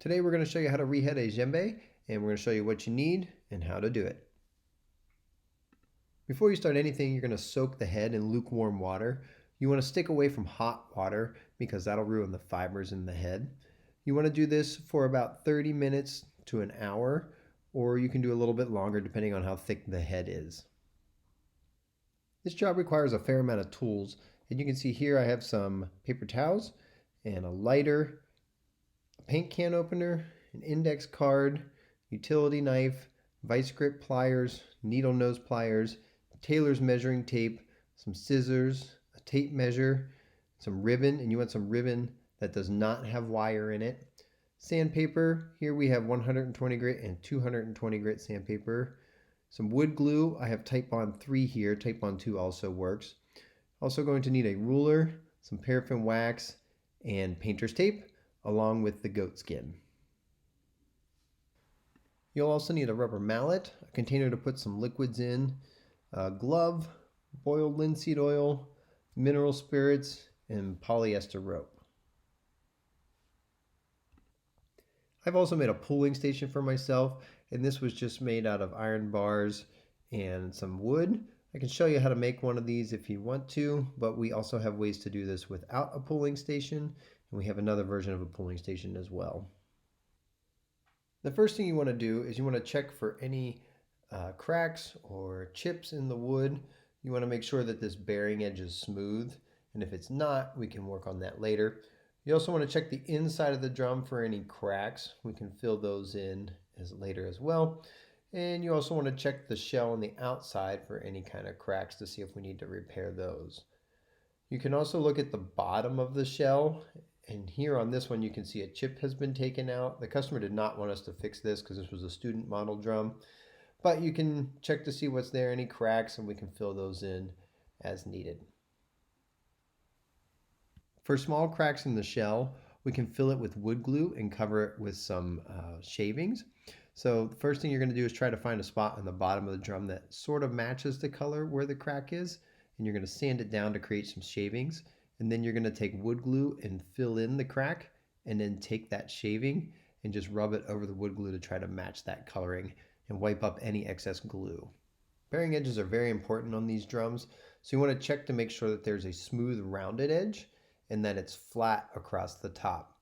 Today we're going to show you how to rehead a djembe, and we're going to show you what you need and how to do it. Before you start anything, you're going to soak the head in lukewarm water. You want to stick away from hot water because that'll ruin the fibers in the head. You want to do this for about 30 minutes to an hour, or you can do a little bit longer depending on how thick the head is. This job requires a fair amount of tools, and you can see here I have some paper towels and a lighter, paint can opener, an index card, utility knife, vice grip pliers, needle nose pliers, tailor's measuring tape, some scissors, a tape measure, some ribbon, and you want some ribbon that does not have wire in it. Sandpaper, here we have 120 grit and 220 grit sandpaper. Some wood glue, I have Titebond 3 here, Titebond 2 also works. Also going to need a ruler, some paraffin wax, and painter's tape, along with the goat skin. You'll also need a rubber mallet, a container to put some liquids in, a glove, boiled linseed oil, mineral spirits, and polyester rope. I've also made a pulling station for myself, and this was just made out of iron bars and some wood. I can show you how to make one of these if you want to, but we also have ways to do this without a pulling station, and we have another version of a pulling station as well. The first thing you want to do is you want to check for any cracks or chips in the wood. You want to make sure that this bearing edge is smooth, and if it's not, we can work on that later. You also want to check the inside of the drum for any cracks. We can fill those in later as well. And you also want to check the shell on the outside for any kind of cracks to see if we need to repair those. You can also look at the bottom of the shell, and here on this one you can see a chip has been taken out. The customer did not want us to fix this because this was a student model drum, but you can check to see what's there, any cracks, and we can fill those in as needed. For small cracks in the shell, we can fill it with wood glue and cover it with some shavings. So the first thing you're going to do is try to find a spot on the bottom of the drum that sort of matches the color where the crack is, and you're going to sand it down to create some shavings. And then you're going to take wood glue and fill in the crack, and then take that shaving and just rub it over the wood glue to try to match that coloring and wipe up any excess glue. Bearing edges are very important on these drums, so you want to check to make sure that there's a smooth rounded edge and that it's flat across the top.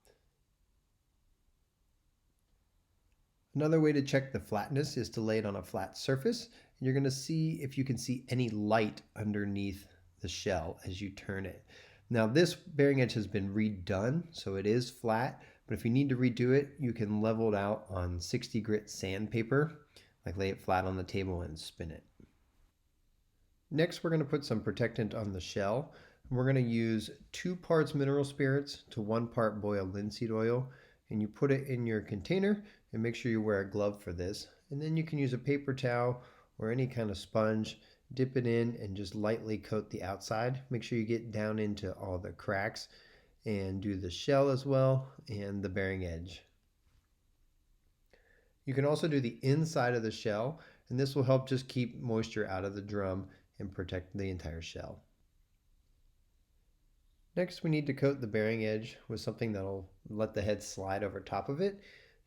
Another way to check the flatness is to lay it on a flat surface, and you're going to see if you can see any light underneath the shell as you turn it. Now this bearing edge has been redone, so it is flat, but if you need to redo it, you can level it out on 60 grit sandpaper, like lay it flat on the table and spin it. Next, we're going to put some protectant on the shell. We're going to use 2 parts mineral spirits to 1 part boiled linseed oil, and you put it in your container, and make sure you wear a glove for this. And then you can use a paper towel or any kind of sponge, dip it in and just lightly coat the outside. Make sure you get down into all the cracks and do the shell as well and the bearing edge. You can also do the inside of the shell, and this will help just keep moisture out of the drum and protect the entire shell. Next, we need to coat the bearing edge with something that'll let the head slide over top of it.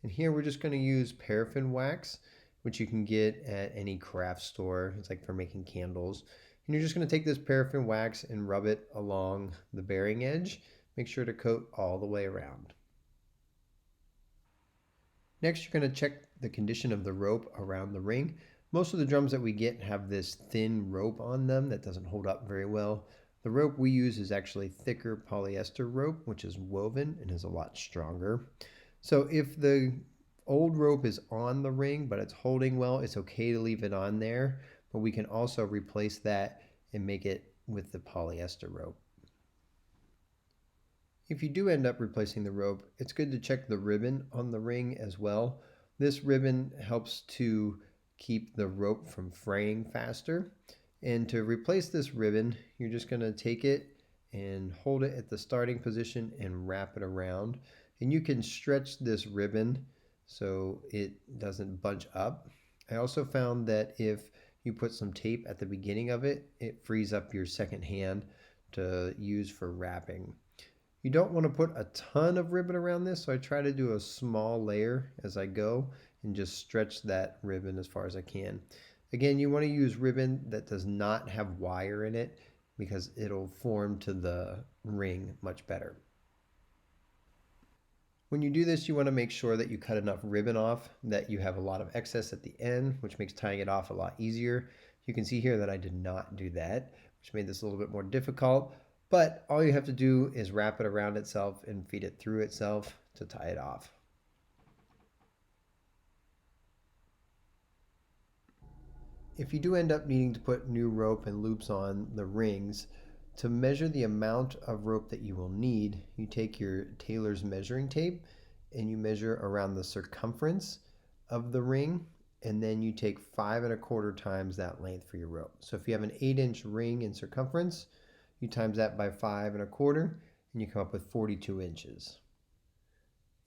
And here we're just going to use paraffin wax, which you can get at any craft store. It's like for making candles. And you're just going to take this paraffin wax and rub it along the bearing edge. Make sure to coat all the way around. Next, you're going to check the condition of the rope around the ring. Most of the drums that we get have this thin rope on them that doesn't hold up very well. The rope we use is actually thicker polyester rope, which is woven and is a lot stronger. So if the old rope is on the ring but it's holding well, it's okay to leave it on there, but we can also replace that and make it with the polyester rope. If you do end up replacing the rope, it's good to check the ribbon on the ring as well. This ribbon helps to keep the rope from fraying faster. And to replace this ribbon, you're just going to take it and hold it at the starting position and wrap it around. And you can stretch this ribbon so it doesn't bunch up. I also found that if you put some tape at the beginning of it, it frees up your second hand to use for wrapping. You don't want to put a ton of ribbon around this, so I try to do a small layer as I go and just stretch that ribbon as far as I can. Again, you want to use ribbon that does not have wire in it because it'll form to the ring much better. When you do this, you want to make sure that you cut enough ribbon off that you have a lot of excess at the end, which makes tying it off a lot easier. You can see here that I did not do that, which made this a little bit more difficult, but all you have to do is wrap it around itself and feed it through itself to tie it off. If you do end up needing to put new rope and loops on the rings, to measure the amount of rope that you will need, you take your tailor's measuring tape and you measure around the circumference of the ring, and then you take 5 1/4 times that length for your rope. So if you have an 8-inch ring in circumference, you times that by 5 1/4 and you come up with 42 inches.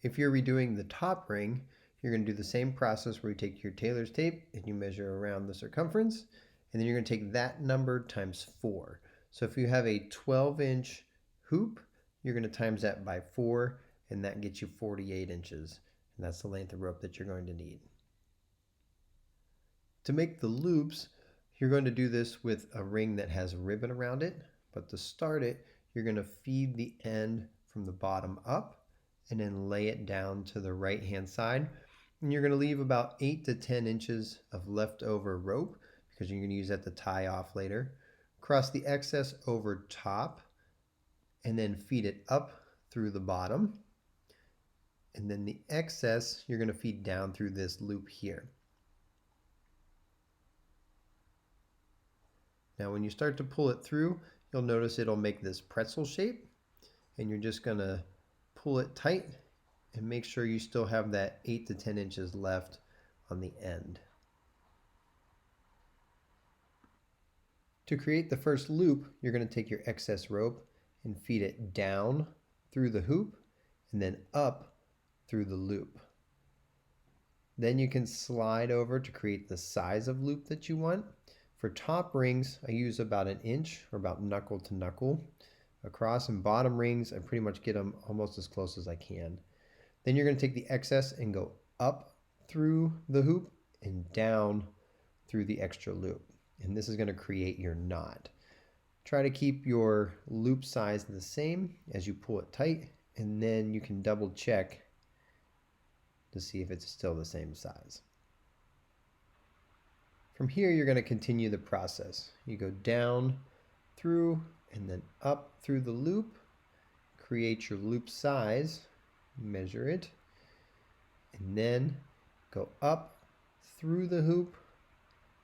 If you're redoing the top ring, you're going to do the same process where you take your tailor's tape and you measure around the circumference, and then you're going to take that number times 4. So if you have a 12-inch hoop, you're going to times that by 4, and that gets you 48 inches. And that's the length of rope that you're going to need. To make the loops, you're going to do this with a ring that has ribbon around it, but to start it, you're going to feed the end from the bottom up and then lay it down to the right hand side. And you're going to leave about 8 to 10 inches of leftover rope because you're going to use that to tie off later. Cross the excess over top and then feed it up through the bottom. And then the excess you're going to feed down through this loop here. Now when you start to pull it through, you'll notice it'll make this pretzel shape, and you're just going to pull it tight and make sure you still have that 8 to 10 inches left on the end. To create the first loop, you're going to take your excess rope and feed it down through the hoop and then up through the loop. Then you can slide over to create the size of loop that you want. For top rings, I use about 1 inch or about knuckle to knuckle across, and bottom rings, I pretty much get them almost as close as I can. Then you're going to take the excess and go up through the hoop and down through the extra loop. And this is going to create your knot. Try to keep your loop size the same as you pull it tight, and then you can double check to see if it's still the same size. From here, you're going to continue the process. You go down through and then up through the loop, create your loop size, measure it, and then go up through the hoop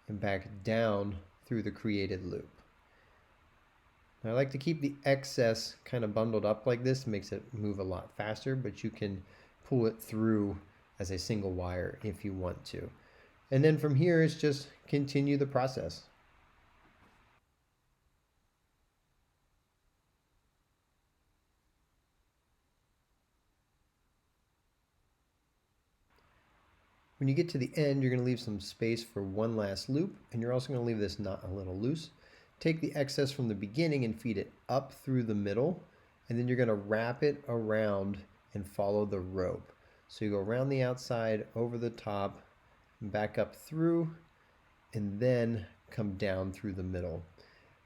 and back down through the created loop. Now, I like to keep the excess kind of bundled up like this. It makes it move a lot faster, but you can pull it through as a single wire if you want to. And then from here is just continue the process. When you get to the end, you're going to leave some space for one last loop, and you're also going to leave this knot a little loose. Take the excess from the beginning and feed it up through the middle, and then you're going to wrap it around and follow the rope. So you go around the outside, over the top, back up through, and then come down through the middle.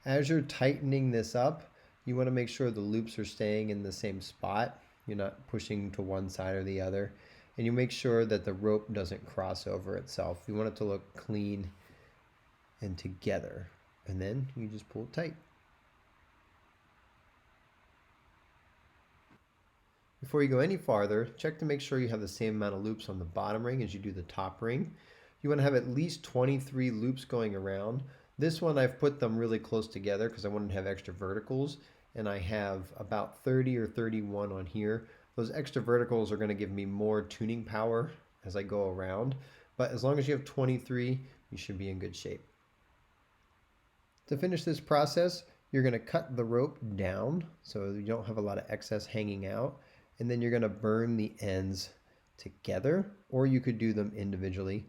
As you're tightening this up, you want to make sure the loops are staying in the same spot. You're not pushing to one side or the other. And you make sure that the rope doesn't cross over itself. You want it to look clean and together. And then you just pull it tight. Before you go any farther, check to make sure you have the same amount of loops on the bottom ring as you do the top ring. You want to have at least 23 loops going around. This one I've put them really close together because I wanted to have extra verticals, and I have about 30 or 31 on here. Those extra verticals are going to give me more tuning power as I go around, but as long as you have 23, you should be in good shape. To finish this process, you're going to cut the rope down so you don't have a lot of excess hanging out, and then you're going to burn the ends together, or you could do them individually.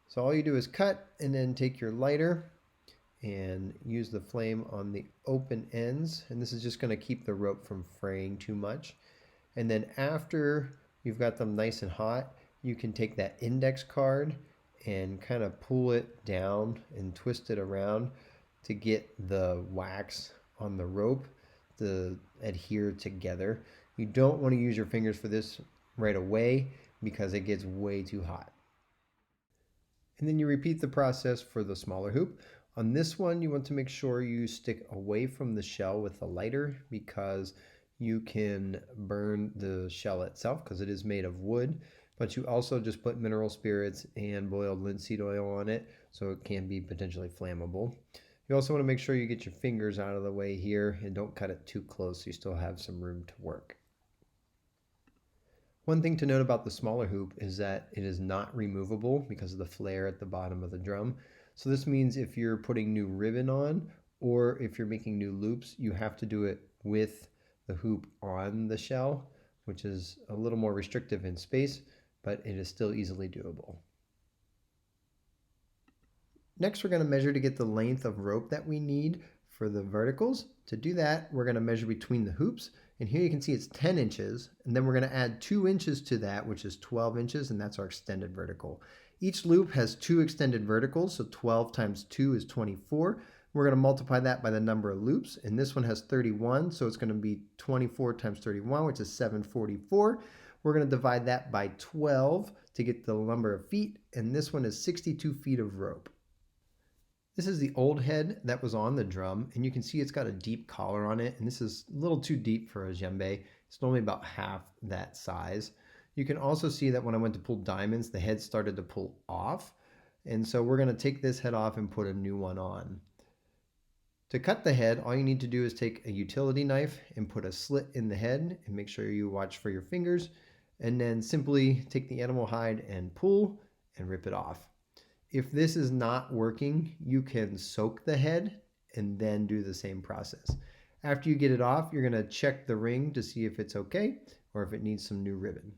So all you do is cut and then take your lighter and use the flame on the open ends. And this is just going to keep the rope from fraying too much. And then after you've got them nice and hot, you can take that index card and kind of pull it down and twist it around to get the wax on the rope to adhere together. You don't want to use your fingers for this right away because it gets way too hot. And then you repeat the process for the smaller hoop. On this one, you want to make sure you stick away from the shell with the lighter because you can burn the shell itself because it is made of wood, but you also just put mineral spirits and boiled linseed oil on it, so it can be potentially flammable. You also want to make sure you get your fingers out of the way here and don't cut it too close so you still have some room to work. One thing to note about the smaller hoop is that it is not removable because of the flare at the bottom of the drum. So this means if you're putting new ribbon on or if you're making new loops, you have to do it with the hoop on the shell, which is a little more restrictive in space, but it is still easily doable. Next, we're going to measure to get the length of rope that we need for the verticals. To do that, we're going to measure between the hoops. And here you can see it's 10 inches. And then we're going to add 2 inches to that, which is 12 inches, and that's our extended vertical. Each loop has 2 extended verticals, so 12 times 2 is 24. We're going to multiply that by the number of loops, and this one has 31, so it's going to be 24 times 31, which is 744. We're going to divide that by 12 to get the number of feet, and this one is 62 feet of rope. This is the old head that was on the drum, and you can see it's got a deep collar on it, and this is a little too deep for a djembe. It's normally about half that size. You can also see that when I went to pull diamonds, the head started to pull off, and so we're going to take this head off and put a new one on. To cut the head, all you need to do is take a utility knife and put a slit in the head, and make sure you watch for your fingers, and then simply take the animal hide and pull and rip it off. If this is not working, you can soak the head and then do the same process. After you get it off, you're going to check the ring to see if it's okay or if it needs some new ribbon.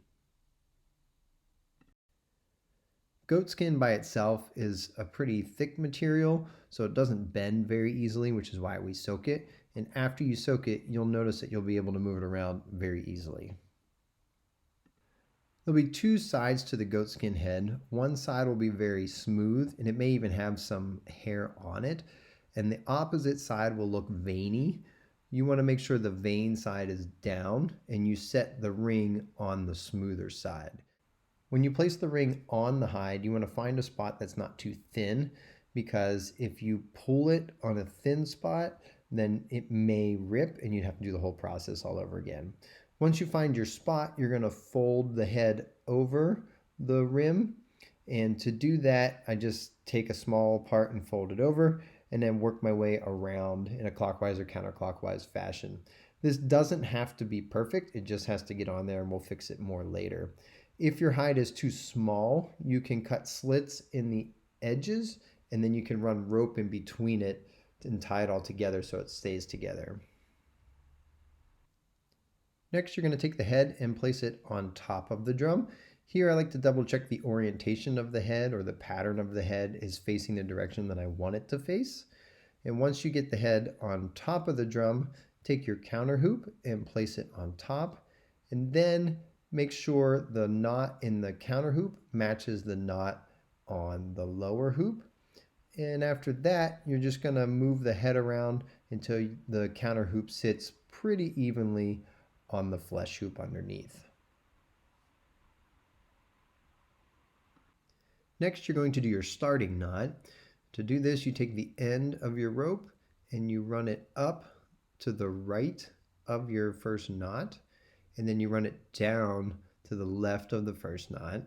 Goat skin by itself is a pretty thick material, so it doesn't bend very easily, which is why we soak it. And after you soak it, you'll notice that you'll be able to move it around very easily. There'll be 2 sides to the goatskin head. One side will be very smooth, and it may even have some hair on it. And the opposite side will look veiny. You want to make sure the vein side is down, and you set the ring on the smoother side. When you place the ring on the hide, you want to find a spot that's not too thin, because if you pull it on a thin spot, then it may rip, and you'd have to do the whole process all over again. Once you find your spot, you're going to fold the head over the rim. And to do that, I just take a small part and fold it over and then work my way around in a clockwise or counterclockwise fashion. This doesn't have to be perfect. It just has to get on there, and we'll fix it more later. If your hide is too small, you can cut slits in the edges, and then you can run rope in between it and tie it all together so it stays together. Next, you're going to take the head and place it on top of the drum. Here, I like to double check the orientation of the head, or the pattern of the head is facing the direction that I want it to face. And once you get the head on top of the drum, take your counter hoop and place it on top. And then make sure the knot in the counter hoop matches the knot on the lower hoop. And after that, you're just going to move the head around until the counter hoop sits pretty evenly on the flesh hoop underneath. Next, you're going to do your starting knot. To do this, you take the end of your rope and you run it up to the right of your first knot, and then you run it down to the left of the first knot.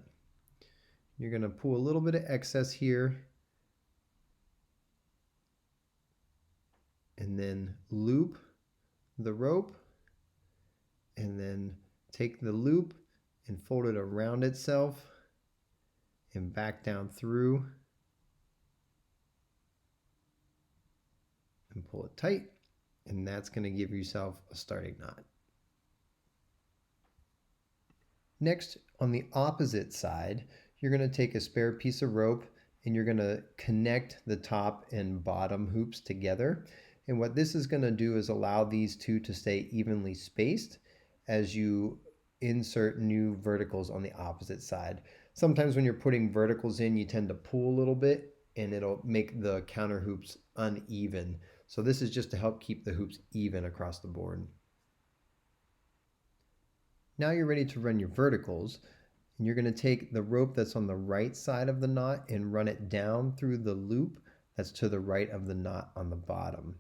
You're going to pull a little bit of excess here, and then loop the rope, and then take the loop and fold it around itself and back down through and pull it tight, and that's going to give yourself a starting knot. Next, on the opposite side, you're going to take a spare piece of rope and you're going to connect the top and bottom hoops together. And what this is going to do is allow these two to stay evenly spaced as you insert new verticals on the opposite side. Sometimes when you're putting verticals in, you tend to pull a little bit and it'll make the counter hoops uneven. So this is just to help keep the hoops even across the board. Now you're ready to run your verticals, and you're going to take the rope that's on the right side of the knot and run it down through the loop that's to the right of the knot on the bottom.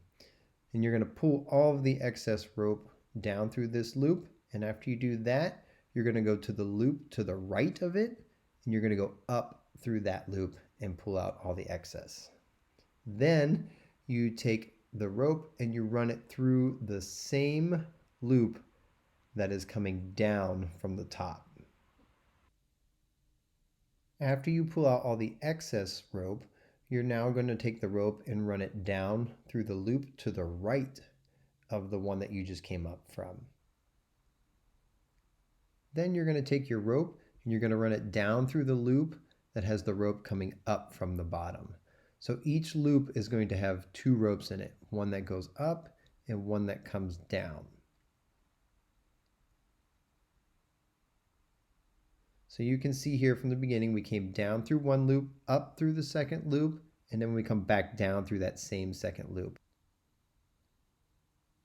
And you're going to pull all of the excess rope down through this loop, and after you do that, you're going to go to the loop to the right of it, and you're going to go up through that loop and pull out all the excess. Then you take the rope and you run it through the same loop that is coming down from the top. After you pull out all the excess rope, you're now going to take the rope and run it down through the loop to the right of the one that you just came up from. Then you're going to take your rope and you're going to run it down through the loop that has the rope coming up from the bottom. So each loop is going to have two ropes in it, one that goes up and one that comes down. So you can see here from the beginning, we came down through one loop, up through the second loop, and then we come back down through that same second loop.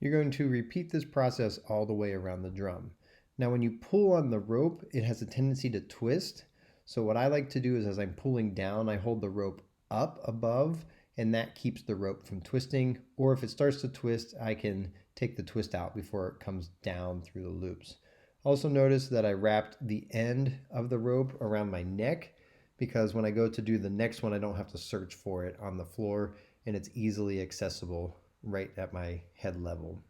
You're going to repeat this process all the way around the drum. Now when you pull on the rope, it has a tendency to twist. So what I like to do is as I'm pulling down, I hold the rope up above, and that keeps the rope from twisting. Or if it starts to twist, I can take the twist out before it comes down through the loops. Also notice that I wrapped the end of the rope around my neck because when I go to do the next one, I don't have to search for it on the floor and it's easily accessible right at my head level.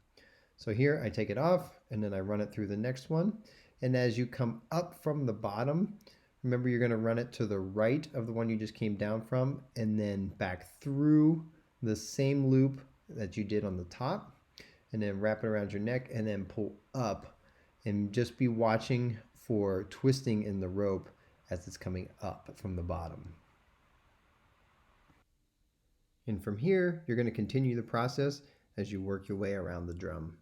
So here I take it off and then I run it through the next one. And as you come up from the bottom, remember you're going to run it to the right of the one you just came down from and then back through the same loop that you did on the top and then wrap it around your neck and then pull up. And just be watching for twisting in the rope as it's coming up from the bottom. And from here, you're going to continue the process as you work your way around the drum.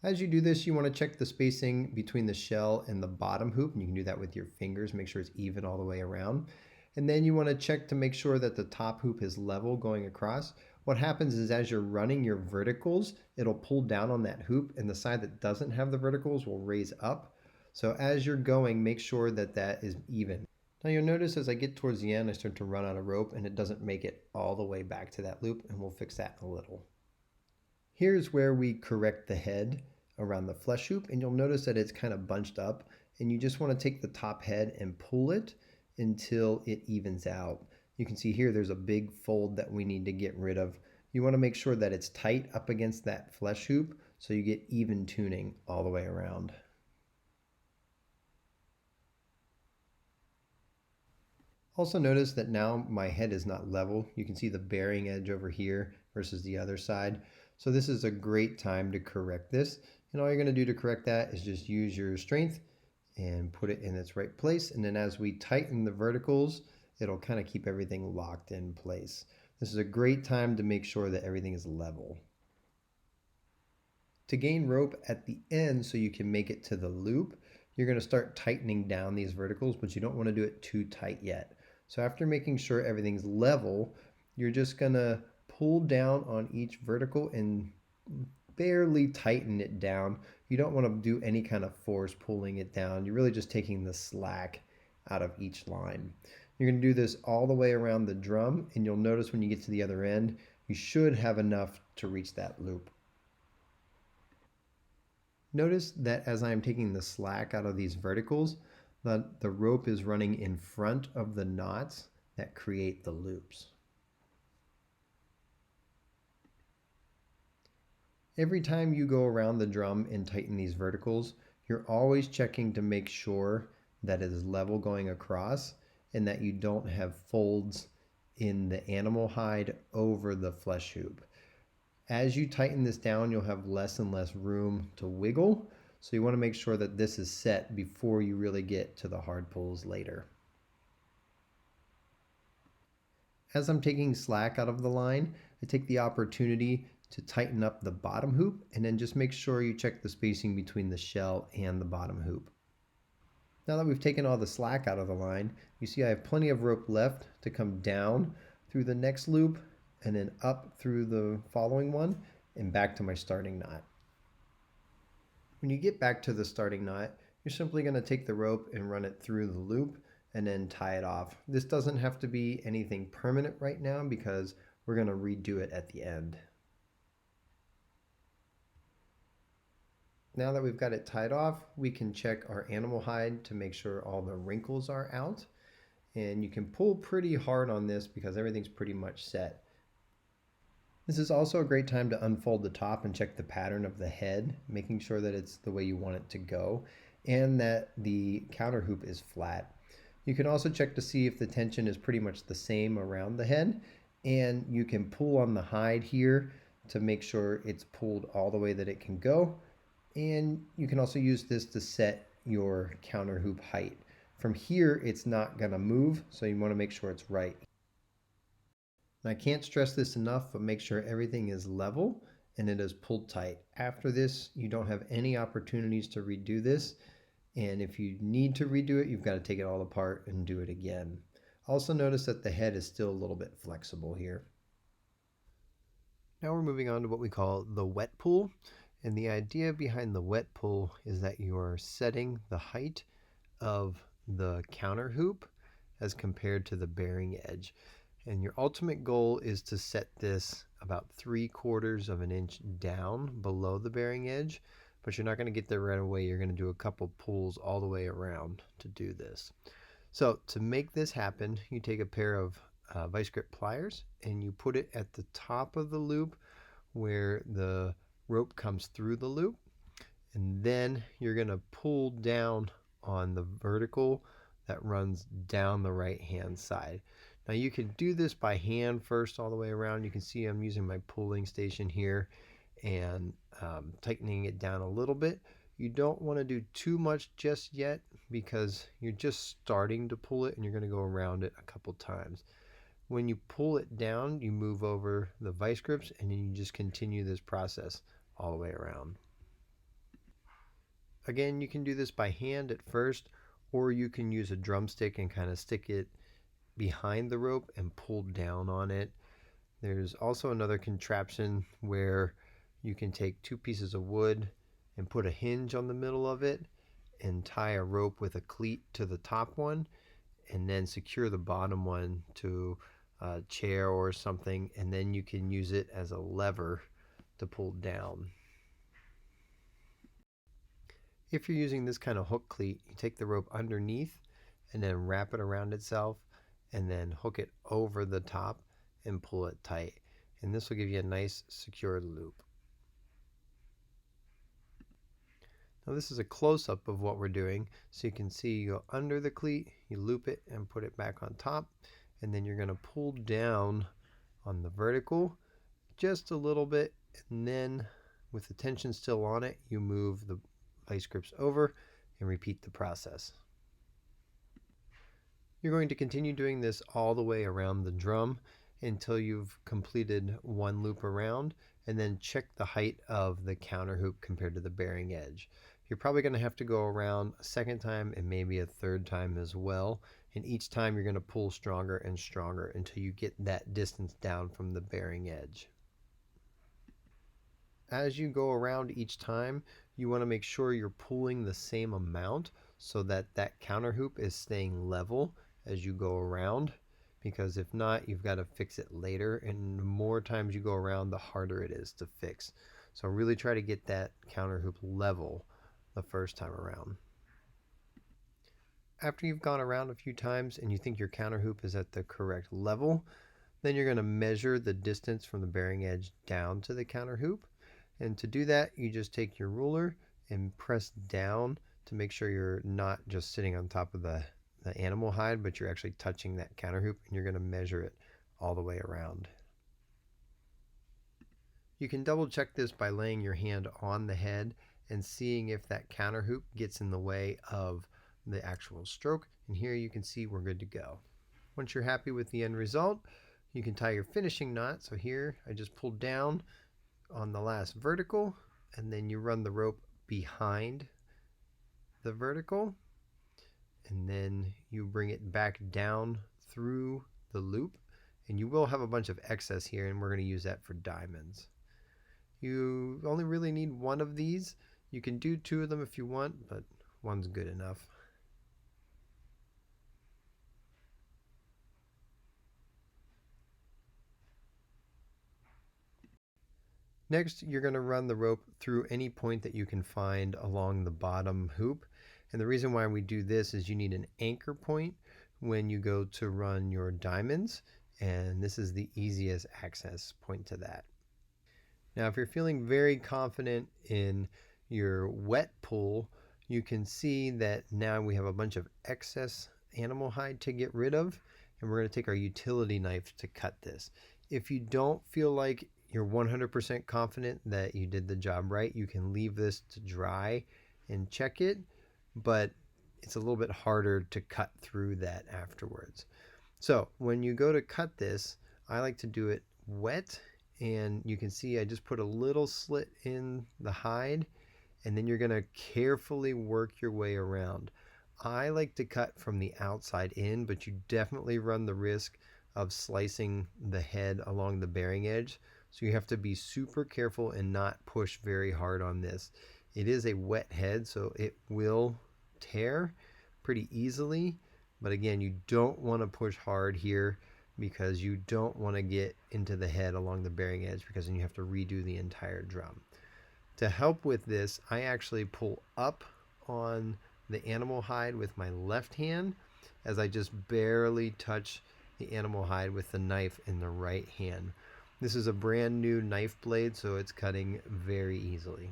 As you do this, you want to check the spacing between the shell and the bottom hoop, and you can do that with your fingers, make sure it's even all the way around. And then you want to check to make sure that the top hoop is level going across. What happens is as you're running your verticals, it'll pull down on that hoop and the side that doesn't have the verticals will raise up. So as you're going, make sure that that is even. Now you'll notice as I get towards the end, I start to run out of rope and it doesn't make it all the way back to that loop, and we'll fix that in a little. Here's where we correct the head around the flesh hoop, and you'll notice that it's kind of bunched up, and you just want to take the top head and pull it until it evens out. You can see here there's a big fold that we need to get rid of. You want to make sure that it's tight up against that flesh hoop so you get even tuning all the way around. Also notice that now my head is not level. You can see the bearing edge over here versus the other side. So this is a great time to correct this. And all you're going to do to correct that is just use your strength and put it in its right place. And then as we tighten the verticals, it'll kind of keep everything locked in place. This is a great time to make sure that everything is level. To gain rope at the end so you can make it to the loop, you're going to start tightening down these verticals, but you don't want to do it too tight yet. So after making sure everything's level, you're just going to pull down on each vertical and barely tighten it down. You don't want to do any kind of force pulling it down. You're really just taking the slack out of each line. You're going to do this all the way around the drum, and you'll notice when you get to the other end, you should have enough to reach that loop. Notice that as I'm taking the slack out of these verticals, that the rope is running in front of the knots that create the loops. Every time you go around the drum and tighten these verticals, you're always checking to make sure that it is level going across and that you don't have folds in the animal hide over the flesh hoop. As you tighten this down, you'll have less and less room to wiggle. So you want to make sure that this is set before you really get to the hard pulls later. As I'm taking slack out of the line, I take the opportunity to tighten up the bottom hoop and then just make sure you check the spacing between the shell and the bottom hoop. Now that we've taken all the slack out of the line, you see I have plenty of rope left to come down through the next loop and then up through the following one and back to my starting knot. When you get back to the starting knot, you're simply going to take the rope and run it through the loop and then tie it off. This doesn't have to be anything permanent right now because we're going to redo it at the end. Now that we've got it tied off, we can check our animal hide to make sure all the wrinkles are out. And you can pull pretty hard on this because everything's pretty much set. This is also a great time to unfold the top and check the pattern of the head, making sure that it's the way you want it to go and that the counter hoop is flat. You can also check to see if the tension is pretty much the same around the head, and you can pull on the hide here to make sure it's pulled all the way that it can go. And you can also use this to set your counter hoop height. From here, it's not going to move, so you want to make sure it's right. And I can't stress this enough, but make sure everything is level and it is pulled tight. After this, you don't have any opportunities to redo this. And if you need to redo it, you've got to take it all apart and do it again. Also notice that the head is still a little bit flexible here. Now we're moving on to what we call the wet pull. And the idea behind the wet pull is that you are setting the height of the counter hoop as compared to the bearing edge. And your ultimate goal is to set this about 3/4 of an inch down below the bearing edge, but you're not going to get there right away. You're going to do a couple pulls all the way around to do this. So to make this happen, you take a pair of vice grip pliers and you put it at the top of the loop where the rope comes through the loop, and then you're going to pull down on the vertical that runs down the right hand side. Now you can do this by hand first all the way around. You can see I'm using my pulling station here and tightening it down a little bit. You don't want to do too much just yet because you're just starting to pull it and you're going to go around it a couple times. When you pull it down, you move over the vice grips and then you just continue this process all the way around. Again, you can do this by hand at first, or you can use a drumstick and kind of stick it behind the rope and pull down on it. There's also another contraption where you can take 2 pieces of wood and put a hinge on the middle of it and tie a rope with a cleat to the top one and then secure the bottom one to a chair or something, and then you can use it as a lever to pull down. If you're using this kind of hook cleat, you take the rope underneath and then wrap it around itself and then hook it over the top and pull it tight. And this will give you a nice secure loop. Now this is a close-up of what we're doing, so you can see you go under the cleat, you loop it and put it back on top, and then you're going to pull down on the vertical just a little bit, and then with the tension still on it, you move the vice grips over and repeat the process. You're going to continue doing this all the way around the drum until you've completed one loop around, and then check the height of the counter hoop compared to the bearing edge. You're probably going to have to go around a second time and maybe a third time as well, and each time you're going to pull stronger and stronger until you get that distance down from the bearing edge. As you go around each time, you want to make sure you're pulling the same amount so that that counter hoop is staying level as you go around, because if not, you've got to fix it later, and the more times you go around, the harder it is to fix. So really try to get that counter hoop level the first time around. After you've gone around a few times and you think your counter hoop is at the correct level, then you're going to measure the distance from the bearing edge down to the counter hoop. And to do that, you just take your ruler and press down to make sure you're not just sitting on top of the animal hide, but you're actually touching that counter hoop, and you're going to measure it all the way around. You can double check this by laying your hand on the head and seeing if that counter hoop gets in the way of the actual stroke. And here you can see we're good to go. Once you're happy with the end result, you can tie your finishing knot. So here I just pulled down on the last vertical, and then you run the rope behind the vertical, and then you bring it back down through the loop, and you will have a bunch of excess here, and we're going to use that for diamonds. You only really need one of these. You can do two of them if you want, but one's good enough. Next, you're going to run the rope through any point that you can find along the bottom hoop. And the reason why we do this is you need an anchor point when you go to run your diamonds, and this is the easiest access point to that. Now, if you're feeling very confident in your wet pull, you can see that now we have a bunch of excess animal hide to get rid of, and we're going to take our utility knife to cut this. If you don't feel like you're 100% confident that you did the job right, you can leave this to dry and check it, but it's a little bit harder to cut through that afterwards. So when you go to cut this, I like to do it wet, and you can see I just put a little slit in the hide, and then you're going to carefully work your way around. I like to cut from the outside in, but you definitely run the risk of slicing the head along the bearing edge. So you have to be super careful and not push very hard on this. It is a wet head, so it will tear pretty easily. But again, you don't want to push hard here because you don't want to get into the head along the bearing edge, because then you have to redo the entire drum. To help with this, I actually pull up on the animal hide with my left hand as I just barely touch the animal hide with the knife in the right hand. This is a brand new knife blade, so it's cutting very easily.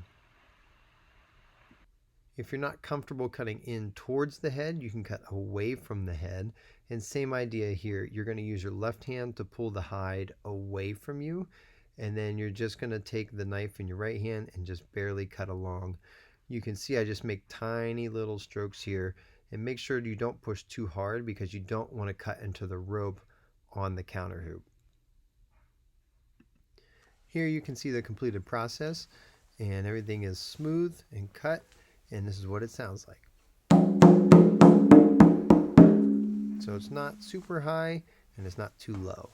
If you're not comfortable cutting in towards the head, you can cut away from the head. And same idea here. You're going to use your left hand to pull the hide away from you. And then you're just going to take the knife in your right hand and just barely cut along. You can see I just make tiny little strokes here. And make sure you don't push too hard, because you don't want to cut into the rope on the counter hoop. Here you can see the completed process, and everything is smooth and cut. And this is what it sounds like. So it's not super high and it's not too low.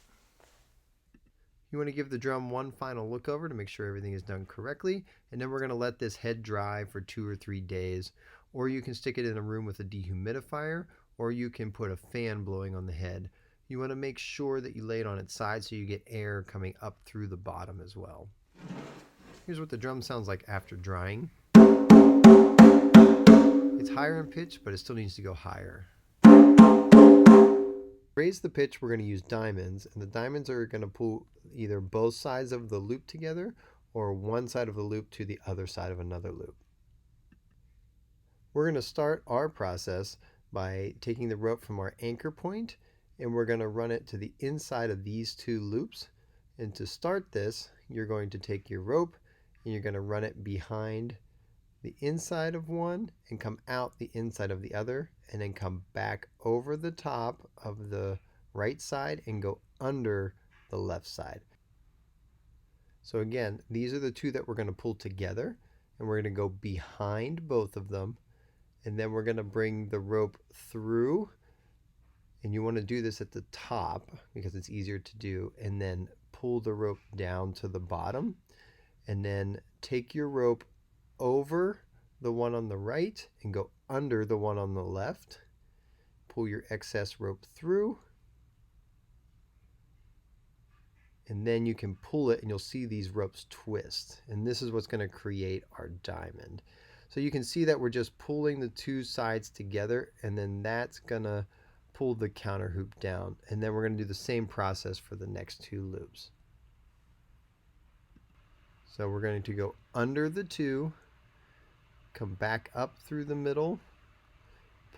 You want to give the drum one final look over to make sure everything is done correctly, and then we're going to let this head dry for 2 or 3 days. Or you can stick it in a room with a dehumidifier, or you can put a fan blowing on the head. You want to make sure that you lay it on its side so you get air coming up through the bottom as well. Here's what the drum sounds like after drying. It's higher in pitch, but it still needs to go higher. Raise the pitch, we're going to use diamonds, and the diamonds are going to pull either both sides of the loop together or one side of the loop to the other side of another loop. We're going to start our process by taking the rope from our anchor point, and we're going to run it to the inside of these 2 loops. And to start this, you're going to take your rope and you're going to run it behind the inside of one and come out the inside of the other, and then come back over the top of the right side and go under the left side. So again, these are the 2 that we're going to pull together, and we're going to go behind both of them, and then we're going to bring the rope through, and you want to do this at the top because it's easier to do, and then pull the rope down to the bottom, and then take your rope over the one on the right and go under the one on the left. Pull your excess rope through, and then you can pull it and you'll see these ropes twist, and this is what's going to create our diamond. So you can see that we're just pulling the 2 sides together, and then that's going to pull the counter hoop down, and then we're going to do the same process for the next 2 loops. So we're going to go under the 2, come back up through the middle,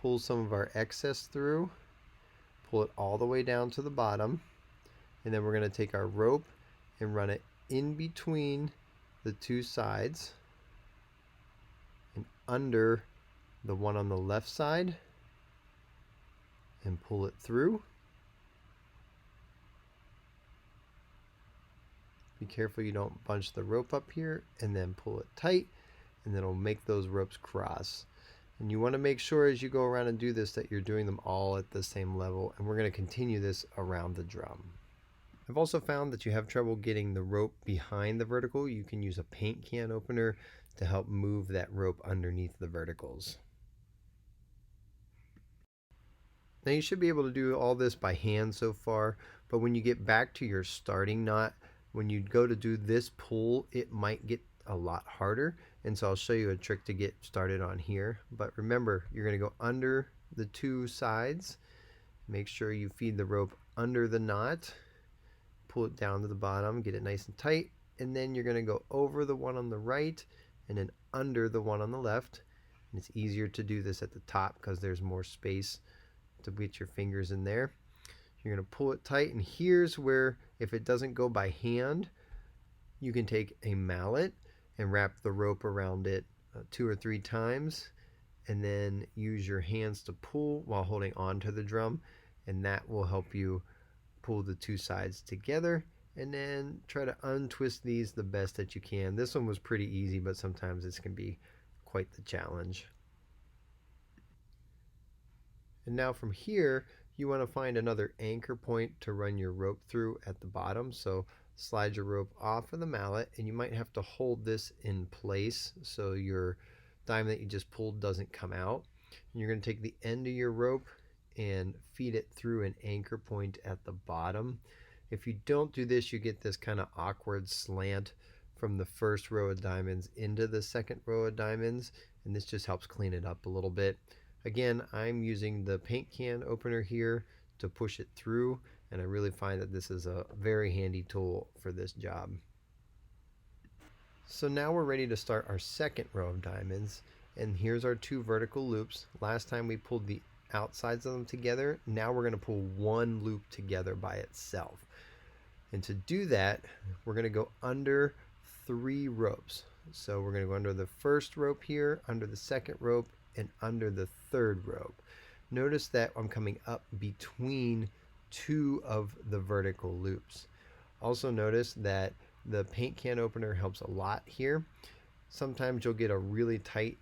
pull some of our excess through, pull it all the way down to the bottom, and then we're going to take our rope and run it in between the 2 sides, under the one on the left side and pull it through. Be careful you don't bunch the rope up here, and then pull it tight, and then it'll make those ropes cross. And you want to make sure as you go around and do this that you're doing them all at the same level, and we're going to continue this around the drum. I've also found that you have trouble getting the rope behind the vertical. You can use a paint can opener to help move that rope underneath the verticals. Now you should be able to do all this by hand so far, but when you get back to your starting knot, when you go to do this pull, it might get a lot harder. And so I'll show you a trick to get started on here. But remember, you're going to go under the two sides. Make sure you feed the rope under the knot. Pull it down to the bottom, get it nice and tight. And then you're going to go over the one on the right and then under the one on the left. And it's easier to do this at the top because there's more space to get your fingers in there. You're going to pull it tight, and here's where, if it doesn't go by hand, you can take a mallet and wrap the rope around it 2 or 3 times, and then use your hands to pull while holding on to the drum, and that will help you pull the two sides together. And then try to untwist these the best that you can. This one was pretty easy, but sometimes this can be quite the challenge. And now from here, you want to find another anchor point to run your rope through at the bottom. So slide your rope off of the mallet, and you might have to hold this in place so your diamond that you just pulled doesn't come out. And you're going to take the end of your rope and feed it through an anchor point at the bottom. If you don't do this, you get this kind of awkward slant from the first row of diamonds into the second row of diamonds, and this just helps clean it up a little bit. Again, I'm using the paint can opener here to push it through, and I really find that this is a very handy tool for this job. So now we're ready to start our second row of diamonds, and here's our 2 vertical loops. Last time we pulled the outsides of them together. Now we're going to pull one loop together by itself. And to do that, we're going to go under 3 ropes. So we're going to go under the first rope here, under the second rope, and under the third rope. Notice that I'm coming up between 2 of the vertical loops. Also notice that the paint can opener helps a lot here. Sometimes you'll get a really tight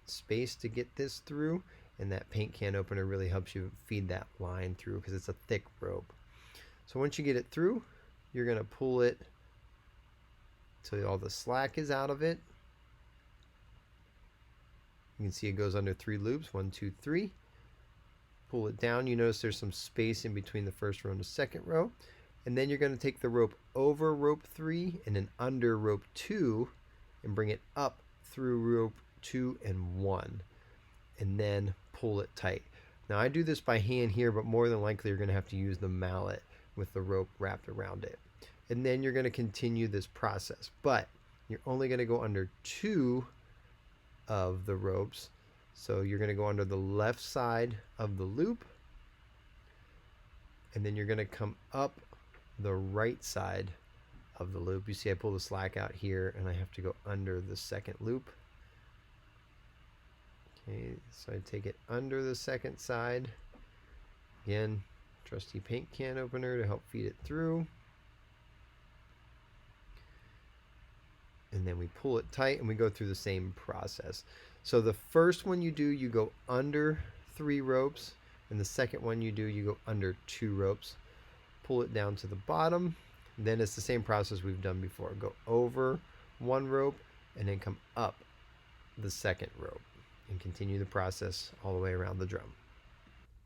space to get this through, and that paint can opener really helps you feed that line through because it's a thick rope. So once you get it through, you're going to pull it till all the slack is out of it. You can see it goes under 3 loops, 1, 2, 3. Pull it down. You notice there's some space in between the first row and the second row. And then you're going to take the rope over rope 3 and then under rope 2 and bring it up through rope 2 and 1. And then pull it tight. Now I do this by hand here, but more than likely you're going to have to use the mallet with the rope wrapped around it. And then you're going to continue this process. But you're only going to go under 2 of the ropes. So you're going to go under the left side of the loop, and then you're going to come up the right side of the loop. You see I pull the slack out here, and I have to go under the second loop. Okay, so I take it under the second side. Again, trusty paint can opener to help feed it through. And then we pull it tight, and we go through the same process. So the first one you do, you go under 3 ropes, and the second one you do, you go under 2 ropes. Pull it down to the bottom. Then it's the same process we've done before. Go over 1 rope, and then come up the second rope, and continue the process all the way around the drum.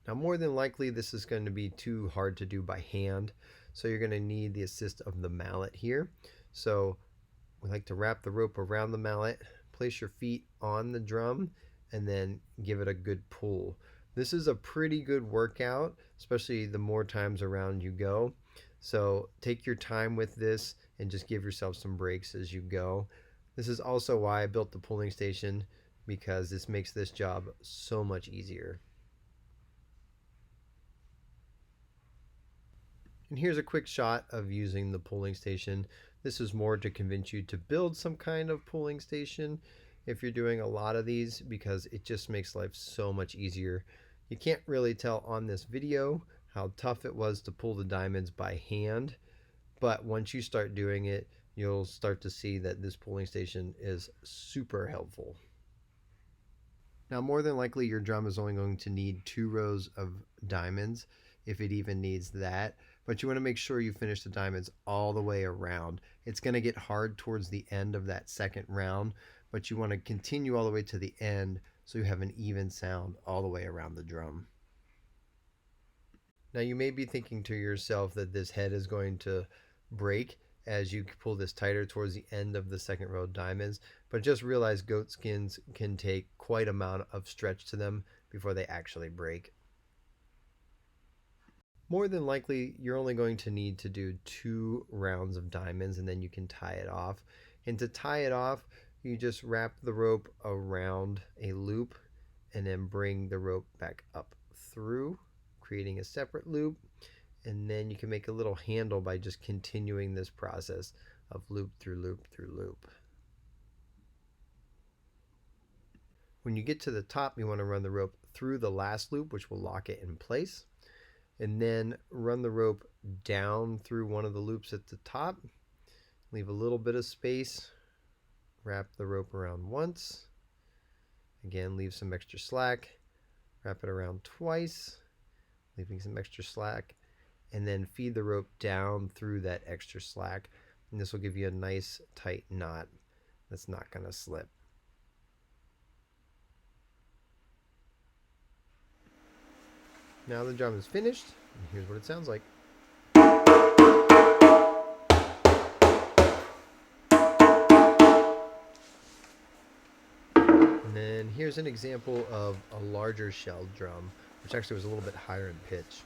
Now, more than likely, this is going to be too hard to do by hand, so you're going to need the assist of the mallet here. So we like to wrap the rope around the mallet, place your feet on the drum, and then give it a good pull. This is a pretty good workout, especially the more times around you go. So take your time with this and just give yourself some breaks as you go. This is also why I built the pulling station, because this makes this job so much easier. And here's a quick shot of using the pulling station. This is more to convince you to build some kind of pulling station. if you're doing a lot of these because it just makes life so much easier. You can't really tell on this video how tough it was to pull the diamonds by hand, but once you start doing it, you'll start to see that this pulling station is super helpful. Now, more than likely, your drum is only going to need 2 rows of diamonds, if it even needs that. But you want to make sure you finish the diamonds all the way around. It's going to get hard towards the end of that second round, but you want to continue all the way to the end so you have an even sound all the way around the drum. Now, you may be thinking to yourself that this head is going to break as you pull this tighter towards the end of the second row of diamonds, but just realize goat skins can take quite amount of stretch to them before they actually break. More than likely, you're only going to need to do 2 rounds of diamonds and then you can tie it off. And to tie it off, you just wrap the rope around a loop and then bring the rope back up through, creating a separate loop. And then you can make a little handle by just continuing this process of loop through loop through loop. When you get to the top, you want to run the rope through the last loop, which will lock it in place, and then run the rope down through one of the loops at the top. Leave a little bit of space, wrap the rope around once, again leave some extra slack, wrap it around twice, leaving some extra slack, and then feed the rope down through that extra slack, and this will give you a nice tight knot that's not going to slip. Now the drum is finished, and here's what it sounds like. And then here's an example of a larger shelled drum, which actually was a little bit higher in pitch.